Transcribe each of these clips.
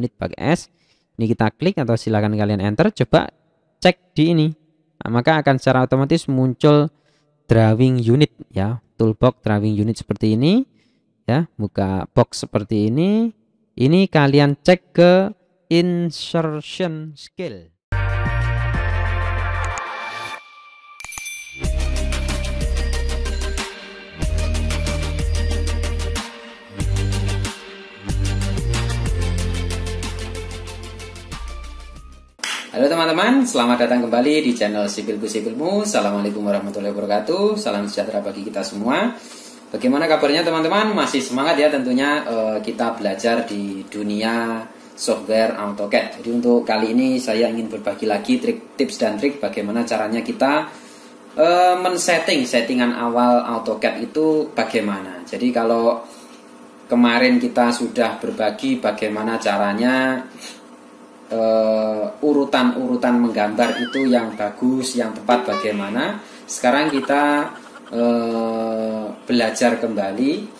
unit pakai S. Ini kita klik atau silakan kalian enter, coba cek di ini. Nah, maka akan secara otomatis muncul drawing unit ya, toolbox drawing unit seperti ini ya, buka box seperti ini. Ini kalian cek ke insertion scale. Halo teman-teman, selamat datang kembali di channel Sipilku Sipilmu. Assalamualaikum warahmatullahi wabarakatuh. Salam sejahtera bagi kita semua. Bagaimana kabarnya teman-teman? Masih semangat ya tentunya kita belajar di dunia software AutoCAD. Jadi untuk kali ini saya ingin berbagi lagi tips dan trik bagaimana caranya kita settingan awal AutoCAD itu bagaimana. Jadi kalau kemarin kita sudah berbagi bagaimana caranya urutan-urutan menggambar itu yang bagus, yang tepat bagaimana. Sekarang kita belajar kembali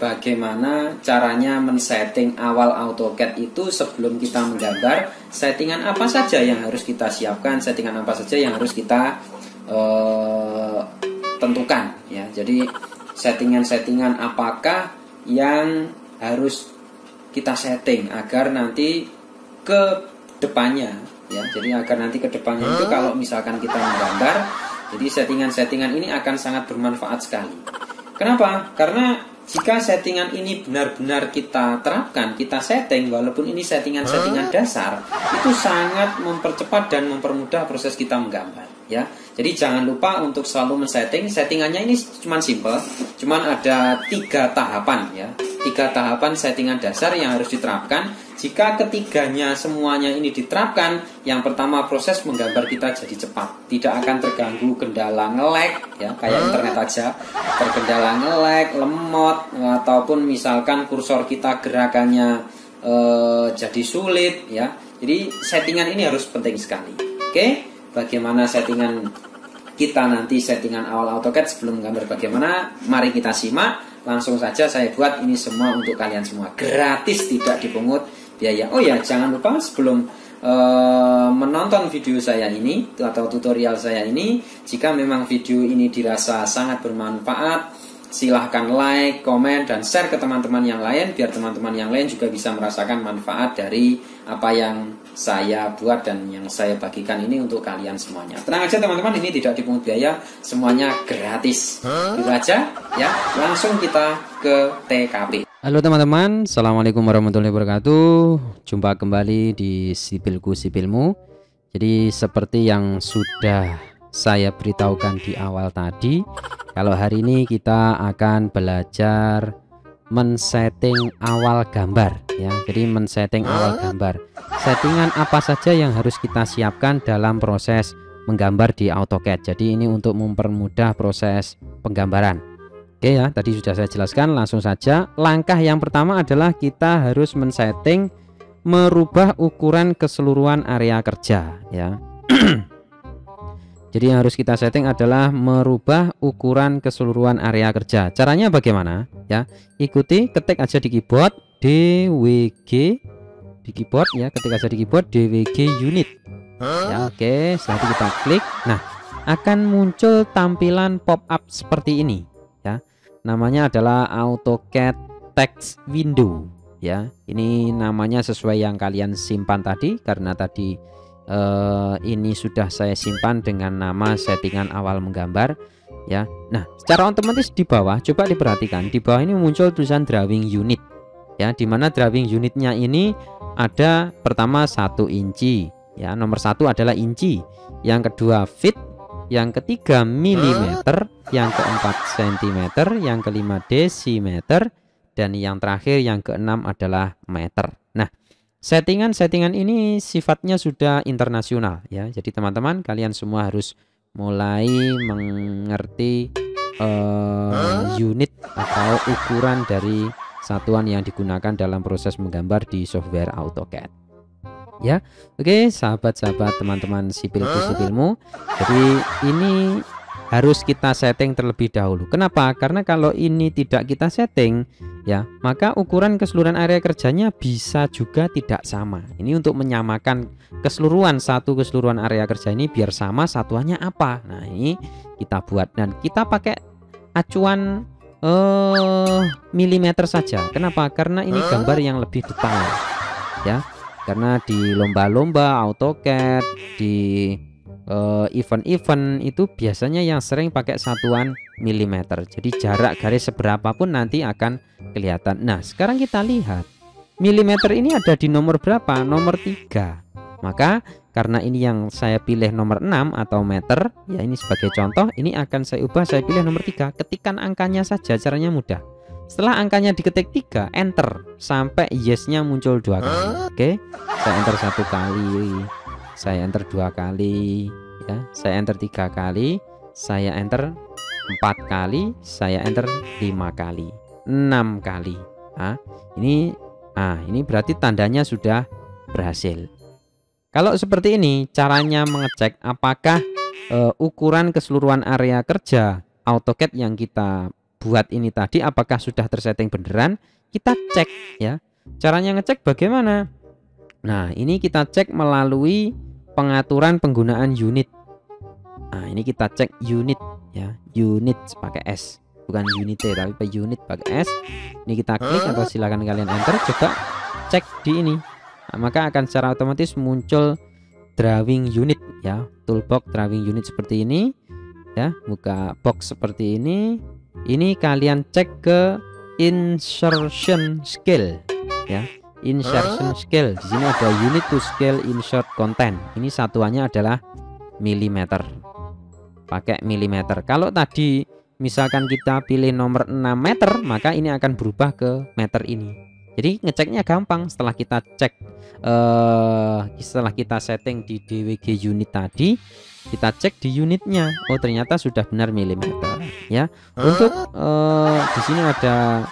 bagaimana caranya men-setting awal AutoCAD itu sebelum kita menggambar. Settingan apa saja yang harus kita siapkan, settingan apa saja yang harus kita tentukan ya. Jadi settingan apakah yang harus kita setting agar nanti ke depannya ya. Jadi agar nanti ke depannya itu kalau misalkan kita menggambar, jadi settingan ini akan sangat bermanfaat sekali. Kenapa? Karena jika settingan ini benar-benar kita terapkan, kita setting, walaupun ini settingan dasar, itu sangat mempercepat dan mempermudah proses kita menggambar ya. Jadi jangan lupa untuk selalu settingannya ini cuma simple, cuman ada 3 tahapan ya. 3 tahapan settingan dasar yang harus diterapkan. Jika ketiganya semuanya ini diterapkan, yang pertama proses menggambar kita jadi cepat, tidak akan terganggu kendala nge-lag ya, kayak internet aja terkendala nge-lag, lemot, ataupun misalkan kursor kita gerakannya jadi sulit ya. Jadi settingan ini harus penting sekali. Oke, bagaimana settingan kita nanti, settingan awal AutoCAD sebelum menggambar bagaimana? Mari kita simak. Langsung saja saya buat ini semua untuk kalian semua, gratis, tidak dipungut biaya. Oh ya, jangan lupa sebelum menonton video saya ini atau tutorial saya ini, jika memang video ini dirasa sangat bermanfaat, silahkan like, komen, dan share ke teman-teman yang lain, biar teman-teman yang lain juga bisa merasakan manfaat dari apa yang saya buat dan yang saya bagikan ini untuk kalian semuanya. Tenang aja teman-teman, ini tidak dipungut biaya, semuanya gratis. Gitu aja ya, langsung kita ke TKP. Halo teman-teman, assalamualaikum warahmatullahi wabarakatuh. Jumpa kembali di Sipilku Sipilmu. Jadi seperti yang sudah saya beritahukan di awal tadi, kalau hari ini kita akan belajar men-setting awal gambar ya. Jadi men-setting awal gambar, settingan apa saja yang harus kita siapkan dalam proses menggambar di AutoCAD. Jadi ini untuk mempermudah proses penggambaran. Oke ya, tadi sudah saya jelaskan. Langsung saja, langkah yang pertama adalah kita harus men-setting merubah ukuran keseluruhan area kerja ya. Jadi yang harus kita setting adalah merubah ukuran keseluruhan area kerja. Caranya bagaimana ya? Ikuti, ketik aja di keyboard DWG di keyboard ya, ketik aja di keyboard DWG unit ya. Oke, setelah itu kita klik. Nah, akan muncul tampilan pop up seperti ini ya. Namanya adalah AutoCAD text window ya. Ini namanya sesuai yang kalian simpan tadi, karena tadi ini sudah saya simpan dengan nama settingan awal menggambar ya. Nah, secara otomatis di bawah, coba diperhatikan, di bawah ini muncul tulisan drawing unit ya, dimana drawing unitnya ini ada pertama 1 inci ya, nomor 1 adalah inci, yang kedua feet, yang ketiga milimeter, yang keempat sentimeter, yang kelima desimeter, dan yang terakhir yang keenam adalah meter. Nah, settingan ini sifatnya sudah internasional ya. Jadi teman-teman kalian semua harus mulai mengerti unit atau ukuran dari satuan yang digunakan dalam proses menggambar di software AutoCAD ya. Oke sahabat-sahabat, teman-teman Sipilku Sipilmu, jadi ini harus kita setting terlebih dahulu. Kenapa? Karena kalau ini tidak kita setting ya, maka ukuran keseluruhan area kerjanya bisa juga tidak sama. Ini untuk menyamakan keseluruhan keseluruhan area kerja ini biar sama satuannya apa. Nah, ini kita buat dan kita pakai acuan milimeter saja. Kenapa? Karena ini gambar yang lebih detail ya. Karena di lomba-lomba AutoCAD, di event-event itu biasanya yang sering pakai satuan milimeter. Jadi jarak garis seberapa pun nanti akan kelihatan. Nah, sekarang kita lihat milimeter ini ada di nomor berapa? Nomor 3. Maka karena ini yang saya pilih nomor 6 atau meter ya, ini sebagai contoh, ini akan saya ubah, saya pilih nomor 3. Ketikkan angkanya saja, caranya mudah. Setelah angkanya diketik 3, enter sampai yes-nya muncul 2 kali. Oke, saya enter 1 kali, saya enter 2 kali ya, saya enter 3 kali, saya enter 4 kali, saya enter 5 kali, 6 kali. Ini berarti tandanya sudah berhasil. Kalau seperti ini caranya mengecek apakah ukuran keseluruhan area kerja AutoCAD yang kita buat ini tadi apakah sudah tersetting beneran. Kita cek ya. Caranya ngecek bagaimana? Nah, ini kita cek melalui pengaturan penggunaan unit. Nah, ini kita cek unit ya, unit pakai S, bukan unité tapi unit pakai S. Ini kita klik atau silakan kalian enter, coba cek di ini. Nah, maka akan secara otomatis muncul drawing unit ya, toolbox drawing unit seperti ini ya, buka box seperti ini. Ini kalian cek ke insertion scale ya. Insertion scale, di sini ada unit to scale insert content. Ini satuannya adalah milimeter, pakai milimeter. Kalau tadi misalkan kita pilih nomor 6 meter, maka ini akan berubah ke meter ini. Jadi ngeceknya gampang. Setelah kita cek, setelah kita setting di DWG unit tadi, kita cek di unitnya. Oh, ternyata sudah benar milimeter ya. Untuk di sini ada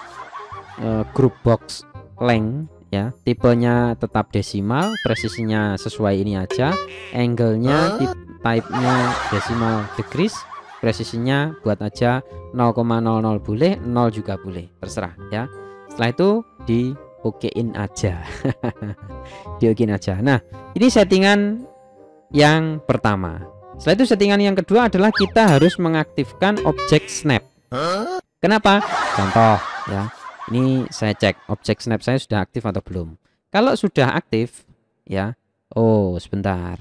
group box length ya, tipenya tetap desimal, presisinya sesuai ini aja, angle-nya type-nya decimal degrees, presisinya buat aja 0,00 boleh, 0 juga boleh, terserah ya. Setelah itu di okein aja. Di okein aja. Nah, ini settingan yang pertama. Setelah itu settingan yang kedua adalah kita harus mengaktifkan objek snap. Kenapa? Contoh ya. Ini saya cek objek snap saya sudah aktif atau belum. Kalau sudah aktif ya, oh sebentar.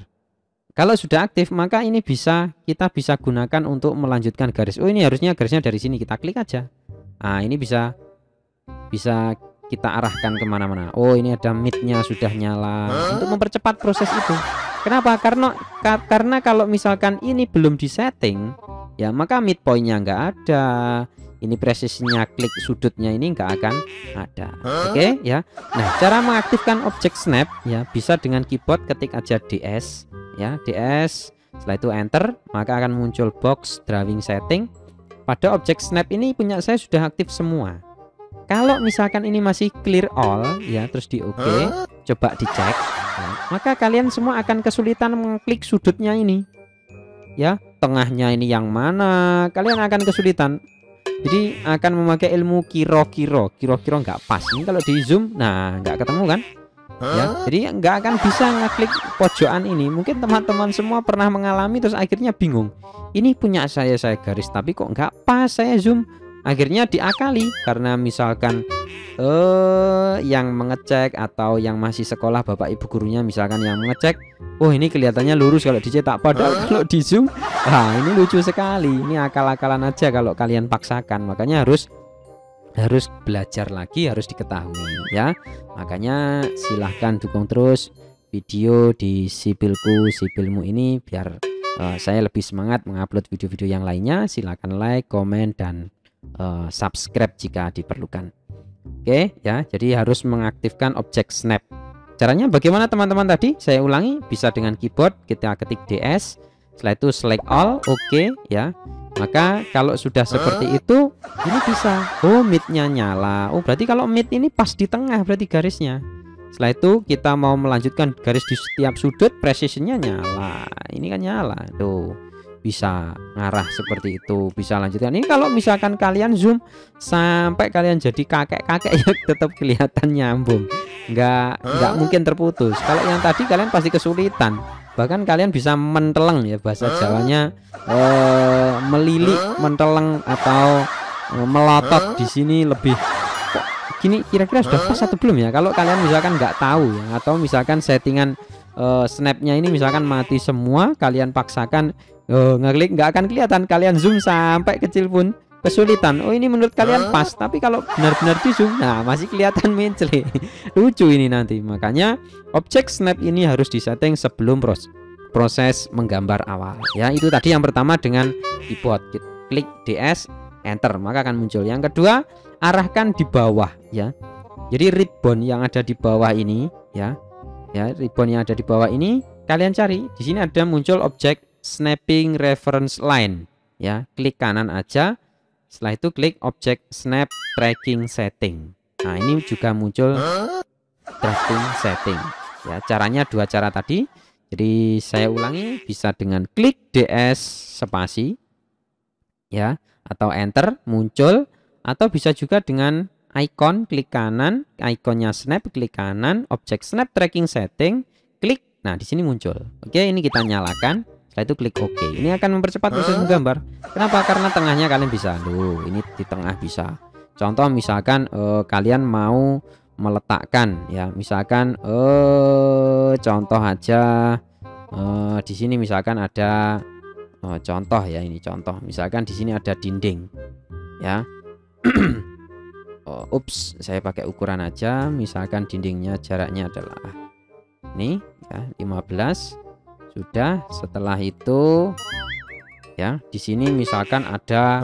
Kalau sudah aktif maka ini kita bisa gunakan untuk melanjutkan garis. Oh, ini harusnya garisnya dari sini, kita klik aja. Nah, ini bisa kita arahkan kemana-mana. Oh, ini ada mid-nya sudah nyala untuk mempercepat proses itu. Kenapa? Karena kalau misalkan ini belum disetting ya, maka mid point-nya nggak ada. Ini presisinya klik sudutnya ini nggak akan ada. Oke ya. Nah, cara mengaktifkan objek snap ya bisa dengan keyboard, ketik aja DS ya, DS. Setelah itu enter, maka akan muncul box drawing setting. Pada objek snap ini punya saya sudah aktif semua. Kalau misalkan ini masih clear all ya, terus di OK, coba dicek ya, maka kalian semua akan kesulitan mengklik sudutnya ini ya, tengahnya ini yang mana, kalian akan kesulitan. Jadi akan memakai ilmu kiro-kiro nggak pas. Ini kalau di zoom, nah nggak ketemu kan ya, jadi nggak akan bisa ngeklik pojokan ini. Mungkin teman-teman semua pernah mengalami terus akhirnya bingung, ini punya saya garis tapi kok nggak pas saya zoom. Akhirnya diakali karena misalkan yang mengecek atau yang masih sekolah, bapak ibu gurunya misalkan yang mengecek, oh ini kelihatannya lurus kalau dicetak, padahal kalau di zoom, nah ini lucu sekali. Ini akal-akalan aja kalau kalian paksakan. Makanya harus belajar lagi, harus diketahui ya. Makanya silahkan dukung terus video di sipilmu ini biar saya lebih semangat mengupload video-video yang lainnya. Silahkan like, komen, dan subscribe jika diperlukan. Oke ya, jadi harus mengaktifkan objek snap. Caranya bagaimana teman-teman tadi? Saya ulangi, bisa dengan keyboard, kita ketik DS, setelah itu select all, oke ya. Maka kalau sudah seperti itu, ini bisa. Oh, mid-nya nyala. Oh, berarti kalau mid ini pas di tengah berarti garisnya. Setelah itu kita mau melanjutkan garis di setiap sudut, precisionnya nyala. Ini kan nyala tuh. bisa ngarah seperti itu, bisa lanjutkan. Ini kalau misalkan kalian zoom sampai kalian jadi kakek-kakek ya tetap kelihatan nyambung, nggak mungkin terputus. Kalau yang tadi kalian pasti kesulitan, bahkan kalian bisa menteleng ya, bahasa Jawanya melilik, menteleng atau melotot. Di sini lebih gini, kira-kira sudah pas atau belum ya? Kalau kalian misalkan nggak tahu ya, atau misalkan settingan snapnya ini misalkan mati semua, kalian paksakan ngeklik, nggak akan kelihatan. Kalian zoom sampai kecil pun kesulitan. Oh, ini menurut kalian pas, tapi kalau benar-benar di zoom, nah masih kelihatan mencele. Lucu ini nanti. Makanya objek snap ini harus disetting sebelum proses menggambar awal ya. Itu tadi yang pertama dengan keyboard, klik DS enter maka akan muncul. Yang kedua, arahkan di bawah ya. Jadi ribbon yang ada di bawah ini ya, ribbon yang ada di bawah ini kalian cari. Di sini ada muncul objek snapping reference line ya, klik kanan aja. Setelah itu klik objek snap tracking setting. Nah, ini juga muncul tracking setting ya. Caranya dua cara tadi. Jadi saya ulangi, bisa dengan klik DS spasi ya, atau enter muncul, atau bisa juga dengan icon, klik kanan, ikonnya snap, klik kanan, objek snap tracking setting, klik. Nah, di sini muncul. Oke, ini kita nyalakan. Setelah itu klik OK. Ini akan mempercepat proses menggambar. Kenapa? Karena tengahnya kalian bisa. Loh, ini di tengah bisa. Contoh misalkan kalian mau meletakkan ya, misalkan contoh aja di sini misalkan ada contoh ya, ini contoh. Misalkan di sini ada dinding ya. Ups, saya pakai ukuran aja. Misalkan dindingnya jaraknya adalah ini ya, 15. Sudah. Setelah itu ya, di sini misalkan ada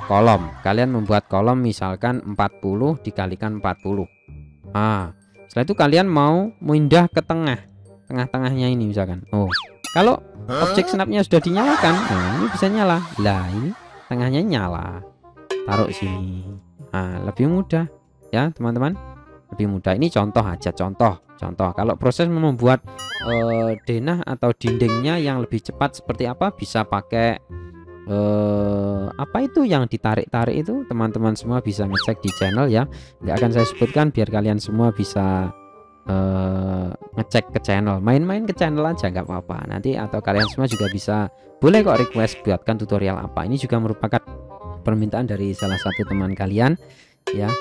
kolom. Kalian membuat kolom misalkan 40 dikalikan 40. Setelah itu kalian mau pindah ke tengah-tengahnya ini misalkan. Kalau objek snapnya sudah dinyalakan, nah ini bisa nyala. Lah, ini tengahnya nyala. Taruh sini. Lebih mudah ya, teman-teman. Lebih mudah. Ini contoh aja, contoh. Kalau proses membuat denah atau dindingnya yang lebih cepat seperti apa, bisa pakai apa itu yang ditarik-tarik itu, teman-teman semua bisa ngecek di channel ya. Nggak akan saya sebutkan biar kalian semua bisa ngecek ke channel, main-main ke channel aja nggak apa-apa nanti, atau kalian semua juga bisa, boleh kok request buatkan tutorial apa. Ini juga merupakan permintaan dari salah satu teman kalian ya,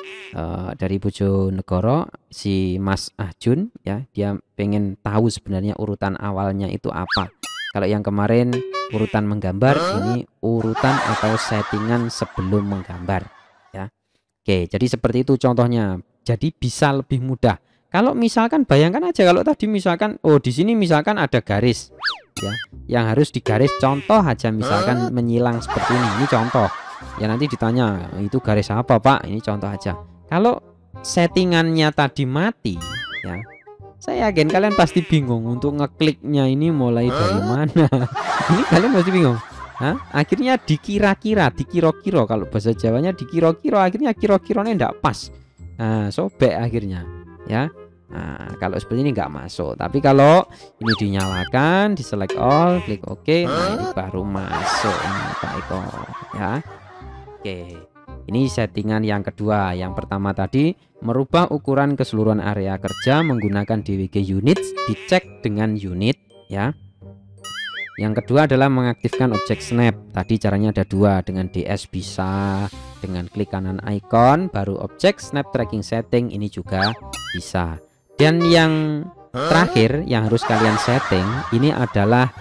dari Bojonegoro, si Mas Ahjun ya. Dia pengen tahu sebenarnya urutan awalnya itu apa. Kalau yang kemarin urutan menggambar, ini urutan atau settingan sebelum menggambar ya. Oke, jadi seperti itu contohnya. Jadi bisa lebih mudah. Kalau misalkan bayangkan aja, kalau tadi misalkan di sini misalkan ada garis ya, yang harus digaris, contoh aja misalkan menyilang seperti ini contoh. Ya nanti ditanya, itu garis apa Pak? Ini contoh aja. Kalau settingannya tadi mati ya, saya yakin kalian pasti bingung untuk ngekliknya ini mulai dari mana. Ini kalian pasti bingung. Akhirnya dikira-kira, kalau bahasa Jawanya dikira-kira, akhirnya kira-kiranya enggak pas. Sobek akhirnya ya. Kalau seperti ini nggak masuk. Tapi kalau ini dinyalakan, di select all, klik OK, nah ini baru masuk ini Pak Eko ya. Oke, ini settingan yang kedua. Yang pertama tadi merubah ukuran keseluruhan area kerja menggunakan DWG unit, dicek dengan unit ya. Yang kedua adalah mengaktifkan objek snap. Tadi caranya ada dua, dengan DS bisa, dengan klik kanan icon baru objek snap tracking setting, ini juga bisa. Dan yang terakhir yang harus kalian setting ini adalah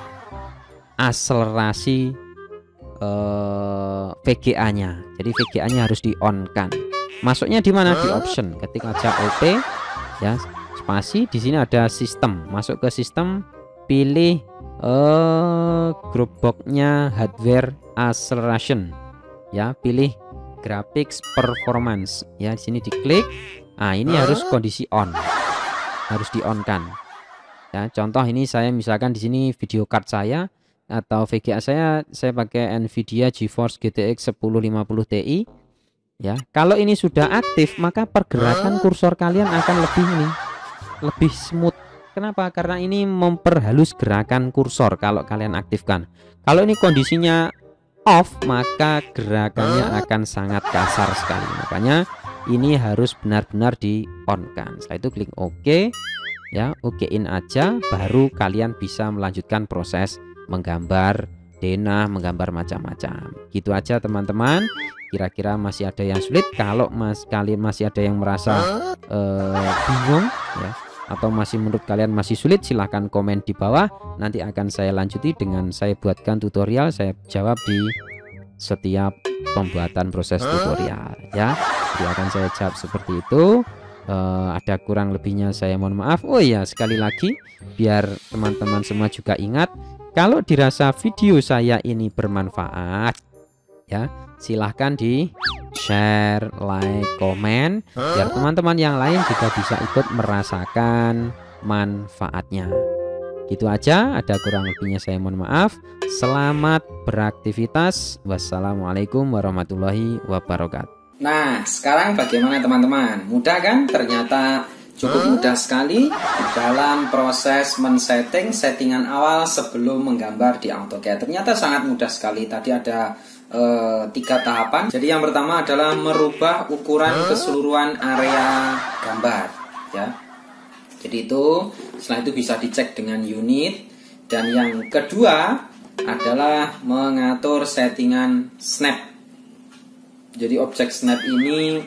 akselerasi VGA-nya. Jadi VGA-nya harus di on kan. Masuknya di mana? Di option. Ketik aja OP ya, spasi. Di sini ada sistem. Masuk ke sistem, pilih group box-nya hardware acceleration ya, pilih graphics performance ya. Di sini diklik. Ini harus kondisi on. Harus di on kan. Ya, contoh ini saya misalkan di sini video card saya atau VGA saya pakai Nvidia GeForce GTX 1050 Ti ya. Kalau ini sudah aktif, maka pergerakan kursor kalian akan lebih smooth Kenapa? Karena ini memperhalus gerakan kursor kalau kalian aktifkan. Kalau ini kondisinya off, maka gerakannya akan sangat kasar sekali. Makanya ini harus benar-benar di on kan. Setelah itu klik OK ya, OK-in aja, baru kalian bisa melanjutkan proses menggambar denah, menggambar macam-macam. Gitu aja teman-teman. Kira-kira masih ada yang sulit? Kalau kalian masih ada yang merasa bingung ya, atau masih menurut kalian masih sulit, silahkan komen di bawah. Nanti akan saya lanjuti dengan saya buatkan tutorial, saya jawab di setiap pembuatan proses tutorial ya. Jadi akan saya jawab seperti itu. Ada kurang lebihnya saya mohon maaf. Oh iya, sekali lagi biar teman-teman semua juga ingat, kalau dirasa video saya ini bermanfaat ya, silahkan di share, like, komen, biar teman-teman yang lain juga bisa ikut merasakan manfaatnya. Gitu aja, ada kurang lebihnya saya mohon maaf. Selamat beraktivitas. Wassalamualaikum warahmatullahi wabarakatuh. Nah, sekarang bagaimana teman-teman? Mudah kan? Ternyata cukup mudah sekali dalam proses men-setting settingan awal sebelum menggambar di AutoCAD. Ternyata sangat mudah sekali. Tadi ada 3 tahapan. Jadi yang pertama adalah merubah ukuran keseluruhan area gambar ya. Jadi itu, setelah itu bisa dicek dengan unit. Dan yang kedua adalah mengatur settingan snap. Jadi objek snap ini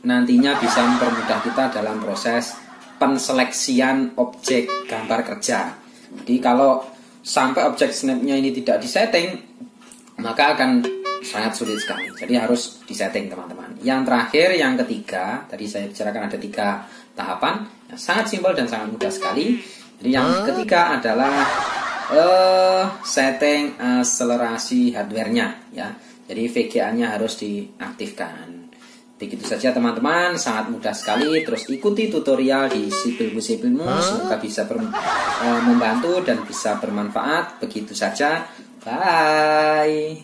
nantinya bisa mempermudah kita dalam proses penseleksian objek gambar kerja. Jadi kalau sampai objek snapnya ini tidak disetting, maka akan sangat sulit sekali. Jadi harus disetting teman-teman. Yang terakhir, yang ketiga, tadi saya bicarakan ada 3 tahapan yang sangat simpel dan sangat mudah sekali. Jadi yang ketiga adalah setting akselerasi hardware-nya ya. Jadi VGA-nya harus diaktifkan. Begitu saja teman-teman, sangat mudah sekali. Terus ikuti tutorial di Sipilku-Sipilmu, semoga bisa membantu dan bisa bermanfaat. Begitu saja. Bye.